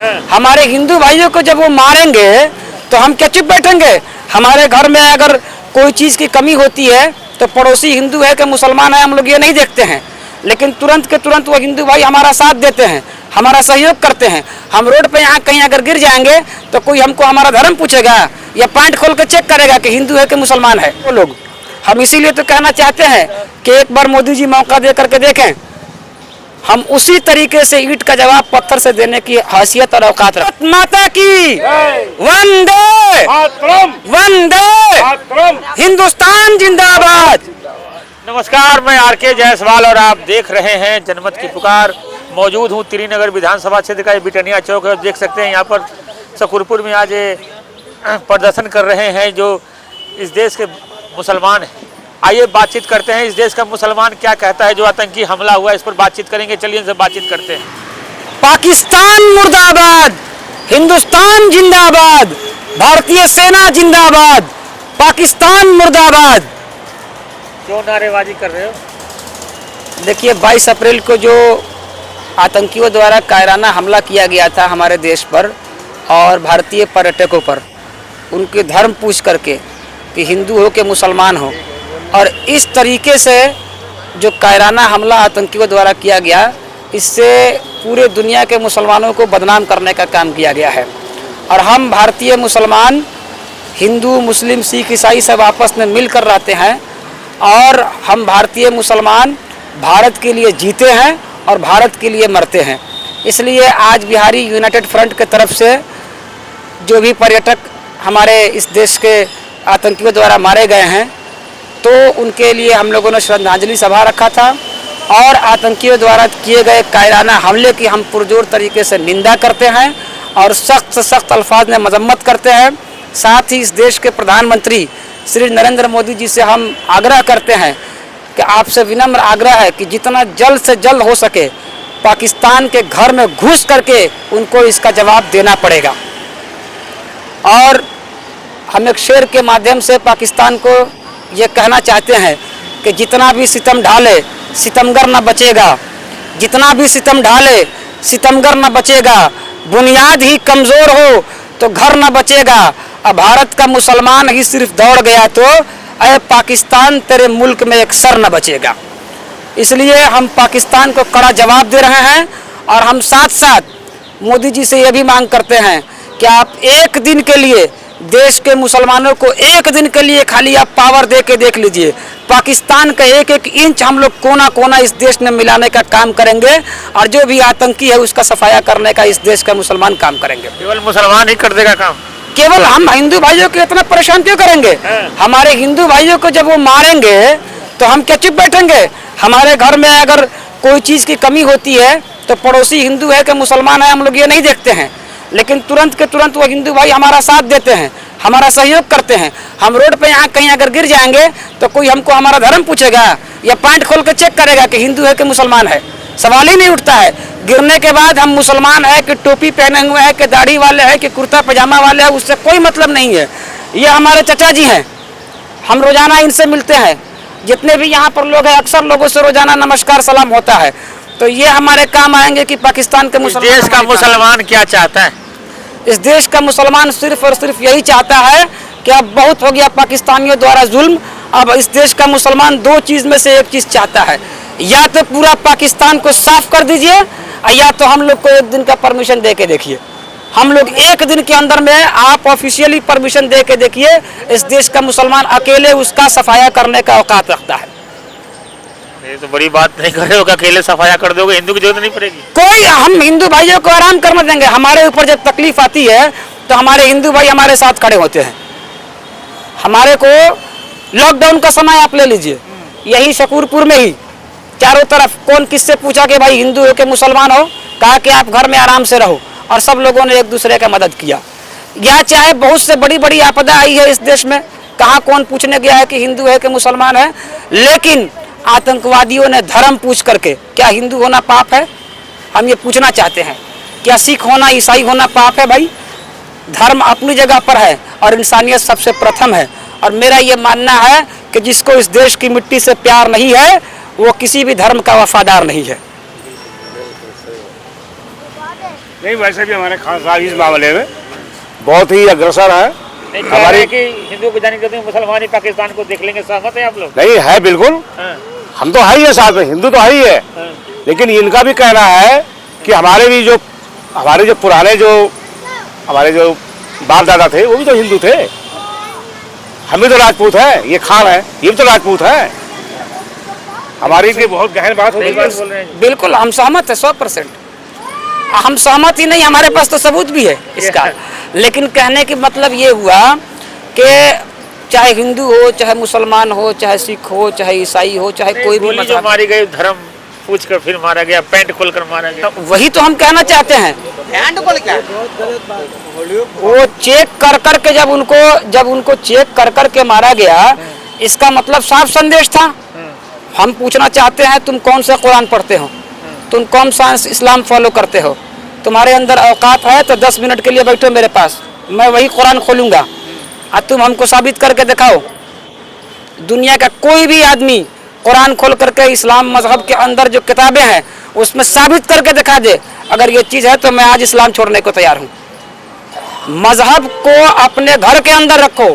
हमारे हिंदू भाइयों को जब वो मारेंगे तो हम क्या चुप बैठेंगे? हमारे घर में अगर कोई चीज़ की कमी होती है तो पड़ोसी हिंदू है कि मुसलमान है, हम लोग ये नहीं देखते हैं, लेकिन तुरंत के तुरंत वो हिंदू भाई हमारा साथ देते हैं, हमारा सहयोग करते हैं। हम रोड पे यहाँ कहीं अगर गिर जाएंगे तो कोई हमको हमारा धर्म पूछेगा या पैंट खोल के चेक करेगा कि हिंदू है कि मुसलमान है वो लोग। हम इसीलिए तो कहना चाहते हैं कि एक बार मोदी जी मौका दे करके देखें, हम उसी तरीके से ईंट का जवाब पत्थर से देने की हैसियत और औकात रखते हैं। माता की वंदे वंदे, हिंदुस्तान जिंदाबाद। नमस्कार, मैं आर.के. जायसवाल और आप देख रहे हैं जनमत की पुकार। मौजूद हूँ त्रिनगर विधानसभा क्षेत्र का बिटनिया चौक है। देख सकते हैं यहाँ पर शकरपुर में आज प्रदर्शन कर रहे हैं जो इस देश के मुसलमान हैं। आइए बातचीत करते हैं, इस देश का मुसलमान क्या कहता है जो आतंकी हमला हुआ, इस पर बातचीत करेंगे। चलिए इनसे बातचीत करते हैं। पाकिस्तान मुर्दाबाद, हिंदुस्तान जिंदाबाद, भारतीय सेना जिंदाबाद, पाकिस्तान मुर्दाबाद। क्यों नारेबाजी कर रहे हो? देखिए 22 अप्रैल को जो आतंकियों द्वारा कायराना हमला किया गया था हमारे देश पर और भारतीय पर्यटकों पर, उनके धर्म पूछ करके कि हिंदू हो कि मुसलमान हो, और इस तरीके से जो कायराना हमला आतंकियों द्वारा किया गया, इससे पूरे दुनिया के मुसलमानों को बदनाम करने का काम किया गया है। और हम भारतीय मुसलमान, हिंदू, मुस्लिम, सिख, ईसाई सब आपस में मिलकर रहते हैं और हम भारतीय मुसलमान भारत के लिए जीते हैं और भारत के लिए मरते हैं। इसलिए आज बिहारी यूनाइटेड फ्रंट के तरफ से जो भी पर्यटक हमारे इस देश के आतंकियों द्वारा मारे गए हैं, तो उनके लिए हम लोगों ने श्रद्धांजलि सभा रखा था और आतंकियों द्वारा किए गए कायराना हमले की हम पुरजोर तरीके से निंदा करते हैं और सख्त से सख्त अल्फाज में मजम्मत करते हैं। साथ ही इस देश के प्रधानमंत्री श्री नरेंद्र मोदी जी से हम आग्रह करते हैं कि आपसे विनम्र आग्रह है कि जितना जल्द से जल्द हो सके पाकिस्तान के घर में घुस करके उनको इसका जवाब देना पड़ेगा। और हम एक शेर के माध्यम से पाकिस्तान को ये कहना चाहते हैं कि जितना भी सितम ढाले सितमगर न बचेगा, जितना भी सितम ढाले सितमगर न बचेगा, बुनियाद ही कमज़ोर हो तो घर न बचेगा। अब भारत का मुसलमान ही सिर्फ दौड़ गया तो अरे पाकिस्तान तेरे मुल्क में एक सर न बचेगा। इसलिए हम पाकिस्तान को कड़ा जवाब दे रहे हैं और हम साथ साथ मोदी जी से ये भी मांग करते हैं कि आप एक दिन के लिए देश के मुसलमानों को एक दिन के लिए खाली आप पावर दे के देख लीजिए। पाकिस्तान का एक एक इंच हम लोग कोना कोना इस देश में मिलाने का काम करेंगे और जो भी आतंकी है उसका सफाया करने का इस देश का मुसलमान काम करेंगे। केवल मुसलमान ही कर देगा काम? केवल हम हिंदू भाइयों को इतना परेशान क्यों करेंगे? हमारे हिंदू भाइयों को जब वो मारेंगे तो हम क्या चुप बैठेंगे? हमारे घर में अगर कोई चीज़ की कमी होती है तो पड़ोसी हिंदू है कि मुसलमान है, हम लोग ये नहीं देखते हैं, लेकिन तुरंत के तुरंत वो हिंदू भाई हमारा साथ देते हैं, हमारा सहयोग करते हैं। हम रोड पे यहाँ कहीं अगर गिर जाएंगे तो कोई हमको हमारा धर्म पूछेगा या पैंट खोल के चेक करेगा कि हिंदू है कि मुसलमान है, सवाल ही नहीं उठता है। गिरने के बाद हम मुसलमान है कि टोपी पहने हुए हैं कि दाढ़ी वाले हैं कि कुर्ता पजामा वाले हैं, उससे कोई मतलब नहीं है। ये हमारे चचा जी हैं, हम रोज़ाना इनसे मिलते हैं। जितने भी यहाँ पर लोग हैं अक्सर लोगों से रोज़ाना नमस्कार सलाम होता है। तो ये हमारे काम आएंगे कि पाकिस्तान के मुसलमान, देश का मुसलमान क्या चाहता है? इस देश का मुसलमान सिर्फ और सिर्फ यही चाहता है कि अब बहुत हो गया पाकिस्तानियों द्वारा जुल्म। अब इस देश का मुसलमान दो चीज़ में से एक चीज़ चाहता है, या तो पूरा पाकिस्तान को साफ कर दीजिए या तो हम लोग को एक दिन का परमिशन दे के देखिए। हम लोग एक दिन के अंदर में आप ऑफिशियली परमिशन दे के देखिए, इस देश का मुसलमान अकेले उसका सफाया करने का औकात रखता है। ये तो बड़ी बात नहीं कर रहे हो कि अकेले सफाया कर दोगे, हिंदू की जरूरत नहीं पड़ेगी। कोई, हम हिंदू भाइयों को आराम करने देंगे। हमारे ऊपर जब तकलीफ आती है तो हमारे हिंदू भाई हमारे साथ खड़े होते हैं। हमारे को लॉकडाउन का समय आप ले लीजिए, यही शकरपुर में ही चारों तरफ कौन किससे पूछा कि भाई हिंदू हो कि मुसलमान हो, कहा कि आप घर में आराम से रहो, और सब लोगों ने एक दूसरे का मदद किया। या चाहे बहुत से बड़ी बड़ी आपदा आई है इस देश में, कहाँ कौन पूछने गया है कि हिंदू है कि मुसलमान है, लेकिन आतंकवादियों ने धर्म पूछ करके, क्या हिंदू होना पाप है? हम ये पूछना चाहते हैं, क्या सिख होना, ईसाई होना पाप है? भाई धर्म अपनी जगह पर है और इंसानियत सबसे प्रथम है। और मेरा ये मानना है कि जिसको इस देश की मिट्टी से प्यार नहीं है वो किसी भी धर्म का वफादार नहीं है। नहीं, वैसे भी हमारे खान साहब इस मामले में बहुत ही अग्रसर है। हमारे कि हिंदू को जाने देते मुसलमान ही पाकिस्तान को देख लेंगे, सहमत है आप लोग? नहीं है, बिल्कुल हम तो है ही है, साथ में हिंदू तो है ही है, लेकिन इनका भी कहना है कि हमारे जो पुराने हमारे जो बाप दादा थे वो भी तो हिंदू थे, हम भी तो राजपूत है, ये खान है, ये भी तो राजपूत है। हमारी इनकी बहुत गहन बात होती है। बिल्कुल हम सहमत है 100%। हम सहमत ही नहीं, हमारे पास तो सबूत भी है इसका। लेकिन कहने की मतलब ये हुआ कि चाहे हिंदू हो, चाहे मुसलमान हो, चाहे सिख हो, चाहे ईसाई हो, चाहे कोई भी जो मारी गई धर्म पूछ कर फिर मारा गया, पैंट खोलकर मारा गया, वही तो हम कहना चाहते हैं। वो चेक कर कर के जब उनको चेक कर कर के मारा गया, इसका मतलब साफ संदेश था। हम पूछना चाहते हैं, तुम कौन सा कुरान पढ़ते हो, तुम कौन सा इस्लाम फॉलो करते हो, तुम्हारे अंदर औकात है तो 10 मिनट के लिए बैठो मेरे पास, मैं वही कुरान खोलूंगा और तुम हमको साबित करके दिखाओ। दुनिया का कोई भी आदमी कुरान खोल करके इस्लाम मजहब के अंदर जो किताबें हैं उसमें साबित करके दिखा दे, अगर ये चीज़ है तो मैं आज इस्लाम छोड़ने को तैयार हूँ। मजहब को अपने घर के अंदर रखो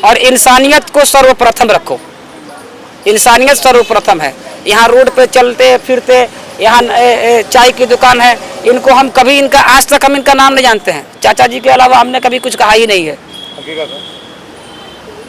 और इंसानियत को सर्वप्रथम रखो। इंसानियत सर्वप्रथम है। यहाँ रोड पे चलते फिरते, यहाँ चाय की दुकान है, इनको हम कभी आज तक हम इनका नाम नहीं जानते हैं। चाचा जी के अलावा हमने कभी कुछ कहा ही नहीं है।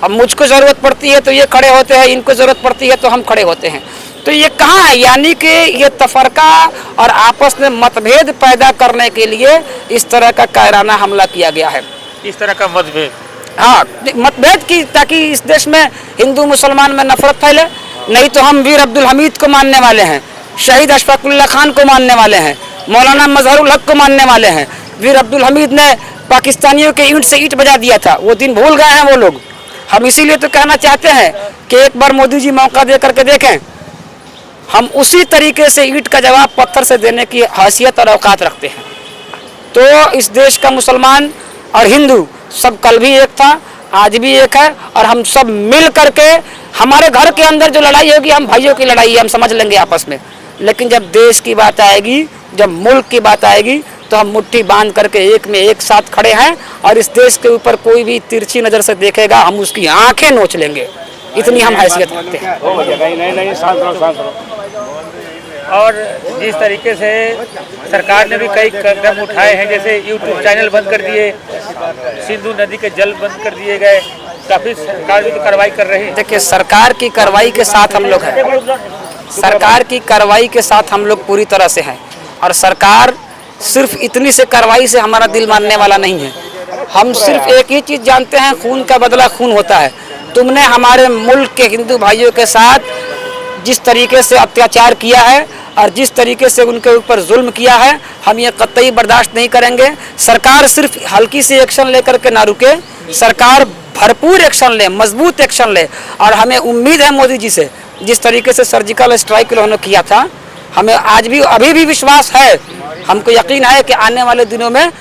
अब मुझको ज़रूरत पड़ती है तो ये खड़े होते हैं, इनको ज़रूरत पड़ती है तो हम खड़े होते हैं। तो ये कहाँ है? यानी कि ये तफरका और आपस में मतभेद पैदा करने के लिए इस तरह का कायराना हमला किया गया है। इस तरह का मतभेद, हाँ, मतभेद की, ताकि इस देश में हिंदू मुसलमान में नफरत फैले। नहीं तो हम वीर अब्दुल हमीद को मानने वाले हैं, शहीद अशफाकुल्लाह खान को मानने वाले हैं, मौलाना मजहरुल हक को मानने वाले हैं। वीर अब्दुल हमीद ने पाकिस्तानियों के ईंट से ईंट बजा दिया था, वो दिन भूल गए हैं वो लोग। हम इसीलिए तो कहना चाहते हैं कि एक बार मोदी जी मौका दे करके देखें, हम उसी तरीके से ईंट का जवाब पत्थर से देने की हैसियत और औकात रखते हैं। तो इस देश का मुसलमान और हिंदू सब कल भी एक था, आज भी एक है, और हम सब मिल करके हमारे घर के अंदर जो लड़ाई होगी, हम भाइयों की लड़ाई है, हम समझ लेंगे आपस में। लेकिन जब देश की बात आएगी, जब मुल्क की बात आएगी, तो हम मुट्ठी बांध करके एक में एक साथ खड़े हैं, और इस देश के ऊपर कोई भी तिरछी नज़र से देखेगा हम उसकी आंखें नोच लेंगे। इतनी हम हैसियत रखते हैं। और जिस तरीके से सरकार ने भी कई कदम उठाए हैं, जैसे यूट्यूब चैनल बंद कर दिए, सिंधु नदी के जल बंद कर दिए गए, काफ़ी सरकार भी तो कार्रवाई कर रही है। देखिए, सरकार की कार्रवाई के साथ हम लोग हैं, सरकार की कार्रवाई के साथ हम लोग पूरी तरह से हैं। और सरकार सिर्फ इतनी से कार्रवाई से हमारा दिल मानने वाला नहीं है। हम सिर्फ एक ही चीज़ जानते हैं, खून का बदला खून होता है। तुमने हमारे मुल्क के हिंदू भाइयों के साथ जिस तरीके से अत्याचार किया है और जिस तरीके से उनके ऊपर जुल्म किया है, हम ये कतई बर्दाश्त नहीं करेंगे। सरकार सिर्फ हल्की सी एक्शन लेकर के ना रुके, सरकार भरपूर एक्शन ले, मजबूत एक्शन ले। और हमें उम्मीद है मोदी जी से, जिस तरीके से सर्जिकल स्ट्राइक उन्होंने किया था, हमें आज भी अभी भी विश्वास है, हमको यकीन है कि आने वाले दिनों में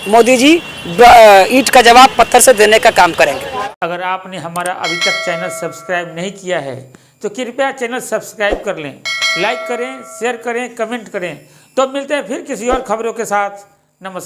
मोदी जी ईंट का जवाब पत्थर से देने का काम करेंगे। अगर आपने हमारा अभी तक चैनल सब्सक्राइब नहीं किया है तो कृपया चैनल सब्सक्राइब कर लें, लाइक करें, शेयर करें, कमेंट करें। तो मिलते हैं फिर किसी और खबरों के साथ। नमस्कार।